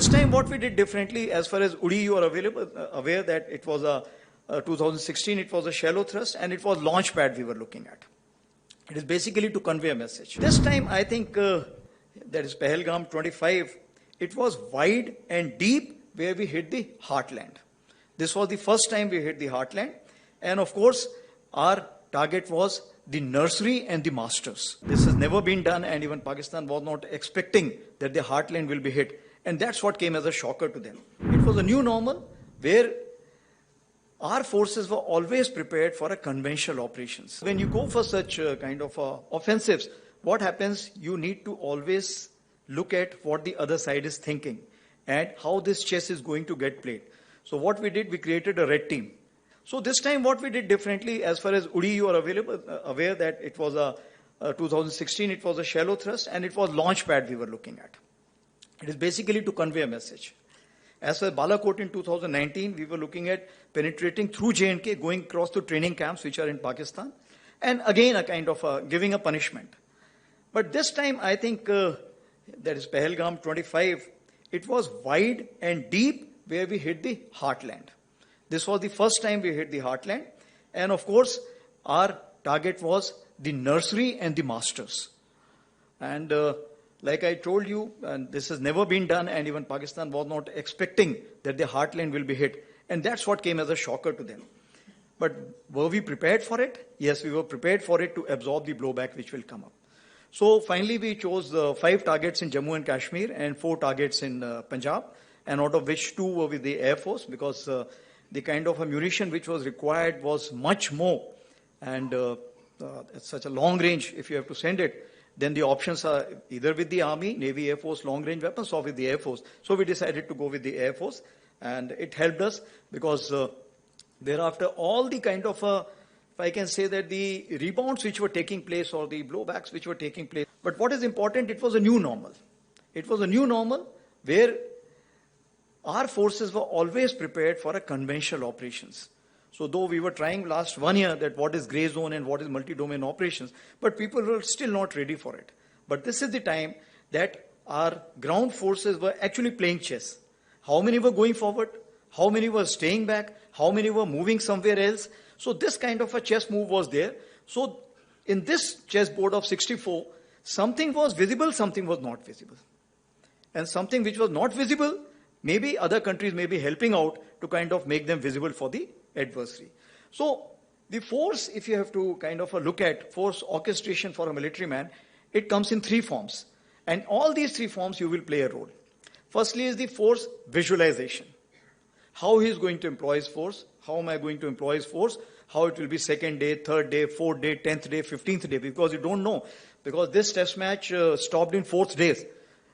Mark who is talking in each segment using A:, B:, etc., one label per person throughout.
A: This time what we did differently, as far as Udi, you are aware that it was a 2016, it was a shallow thrust and it was launch pad we were looking at. It is basically to convey a message. This time I think that is Pahalgam 25, it was wide and deep where we hit the heartland. This was the first time we hit the heartland, and of course our target was the nursery and the masters. This has never been done, and even Pakistan was not expecting that the heartland will be hit, and that's what came as a shocker to them. It was a new normal where our forces were always prepared for a conventional operations. When you go for such kind of offensives, what happens, you need to always look at what the other side is thinking and how this chess is going to get played. So what we did, we created a red team. So this time what we did differently, as far as Udi, you are aware that it was a 2016, it was a shallow thrust and it was launch pad we were looking at. It is basically to convey a message. As for Balakot in 2019, we were looking at penetrating through J&K, going across to training camps which are in Pakistan, and again a kind of giving a punishment. But this time I think that is Pahalgam 25, it was wide and deep where we hit the heartland. This was the first time we hit the heartland, and of course our target was the nursery and the masters. And like I told you, and this has never been done, and even Pakistan was not expecting that the heartland will be hit, and that's what came as a shocker to them. But were we prepared for it? Yes, we were prepared for it to absorb the blowback which will come up. So finally we chose 5 targets in Jammu and Kashmir and 4 targets in Punjab, and out of which 2 were with the Air Force, because the kind of ammunition which was required was much more, and at such a long range, if you have to send it, then the options are either with the Army, Navy, Air Force, long range weapons, or with the Air Force. So we decided to go with the Air Force, and it helped us because thereafter all the kind of, if I can say that the rebounds which were taking place or the blowbacks which were taking place. But what is important, it was a new normal. It was a new normal where our forces were always prepared for a conventional operations. So though we were trying last 1 year that what is grey zone and what is multi-domain operations, but people were still not ready for it. But this is the time that our ground forces were actually playing chess. How many were going forward? How many were staying back? How many were moving somewhere else? So this kind of a chess move was there. So in this chessboard of 64, something was visible, something was not visible. And something which was not visible, maybe other countries may be helping out to kind of make them visible for the adversary. So the force, if you have to kind of look at force orchestration for a military man, it comes in 3 forms. And all these 3 forms you will play a role. Firstly is the force visualization. How he is going to employ his force, how am I going to employ his force, how it will be 2nd day, 3rd day, 4th day, 10th day, 15th day, because you don't know. Because this test match stopped in 4th days.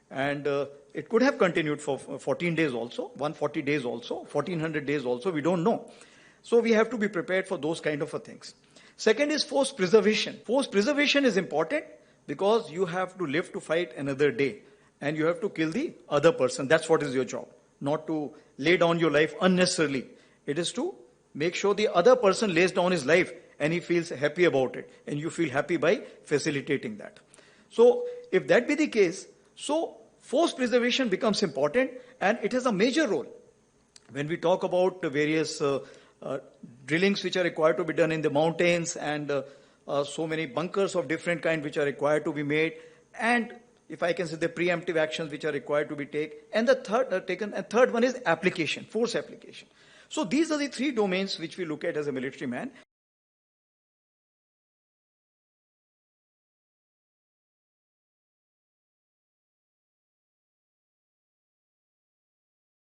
A: And it could have continued for 14 days also, 140 days also, 1400 days also, we don't know. So we have to be prepared for those kind of things. Second is force preservation. Force preservation is important because you have to live to fight another day and you have to kill the other person. That's what is your job. Not to lay down your life unnecessarily. It is to make sure the other person lays down his life and he feels happy about it. And you feel happy by facilitating that. So if that be the case, so force preservation becomes important, and it has a major role. When we talk about the various drillings which are required to be done in the mountains, and so many bunkers of different kind which are required to be made, and if I can say the preemptive actions which are required to be taken, and the third one is application, force application. So these are the 3 domains which we look at as a military man.